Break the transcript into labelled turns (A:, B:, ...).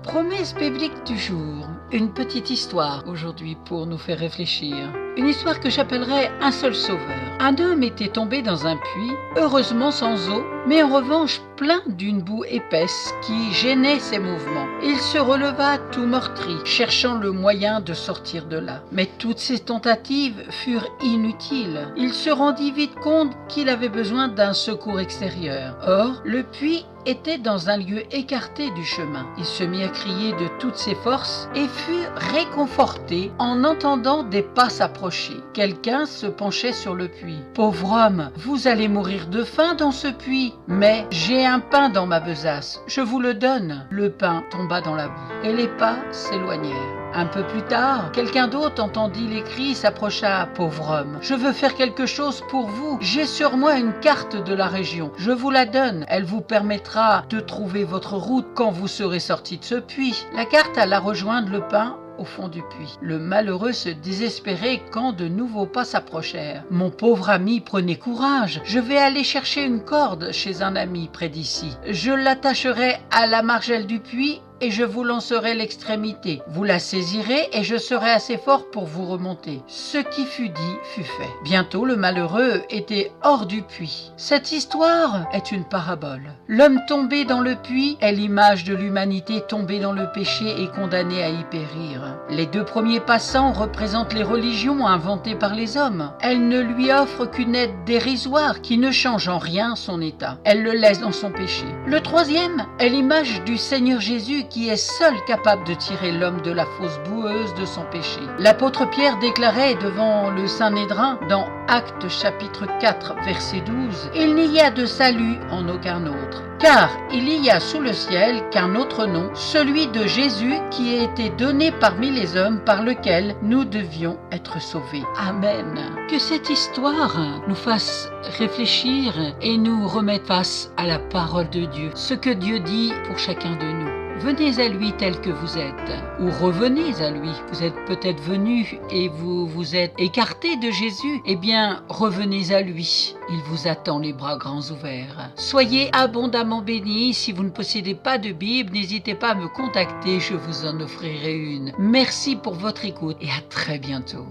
A: Promesse biblique du jour. Une petite histoire aujourd'hui pour nous faire réfléchir. Une histoire que j'appellerais un seul sauveur. Un homme était tombé dans un puits, heureusement sans eau, mais en revanche plein d'une boue épaisse qui gênait ses mouvements. Il se releva tout meurtri, cherchant le moyen de sortir de là. Mais toutes ses tentatives furent inutiles. Il se rendit vite compte qu'il avait besoin d'un secours extérieur. Or, le puits était dans un lieu écarté du chemin. Il se mit à crier de toutes ses forces et fut réconforté en entendant des pas s'approcher. Quelqu'un se penchait sur le puits. « Pauvre homme, vous allez mourir de faim dans ce puits, mais j'ai un pain dans ma besace, je vous le donne. » Le pain tomba dans la boue et les pas s'éloignèrent. Un peu plus tard, quelqu'un d'autre entendit les cris, s'approcha. « Pauvre homme, je veux faire quelque chose pour vous. J'ai sur moi une carte de la région. Je vous la donne. Elle vous permettra de trouver votre route quand vous serez sorti de ce puits. » La carte alla rejoindre le pain au fond du puits. Le malheureux se désespérait quand de nouveaux pas s'approchèrent. « Mon pauvre ami, prenez courage. Je vais aller chercher une corde chez un ami près d'ici. Je l'attacherai à la margelle du puits et je vous lancerai l'extrémité. Vous la saisirez et je serai assez fort pour vous remonter. » Ce qui fut dit fut fait. Bientôt, le malheureux était hors du puits. Cette histoire est une parabole. L'homme tombé dans le puits est l'image de l'humanité tombée dans le péché et condamnée à y périr. Les deux premiers passants représentent les religions inventées par les hommes. Elles ne lui offrent qu'une aide dérisoire qui ne change en rien son état. Elles le laissent dans son péché. Le troisième est l'image du Seigneur Jésus qui est seul capable de tirer l'homme de la fosse boueuse de son péché. L'apôtre Pierre déclarait devant le Saint-Nédrin dans Actes chapitre 4 verset 12 « Il n'y a de salut en aucun autre, car il y a sous le ciel qu'un autre nom, celui de Jésus qui a été donné parmi les hommes par lequel nous devions être sauvés. » Amen. Que cette histoire nous fasse réfléchir et nous remette face à la parole de Dieu, ce que Dieu dit pour chacun de nous. Venez à lui tel que vous êtes, ou revenez à lui. Vous êtes peut-être venu et vous vous êtes écarté de Jésus. Eh bien, revenez à lui. Il vous attend les bras grands ouverts. Soyez abondamment bénis. Si vous ne possédez pas de Bible, n'hésitez pas à me contacter, je vous en offrirai une. Merci pour votre écoute et à très bientôt.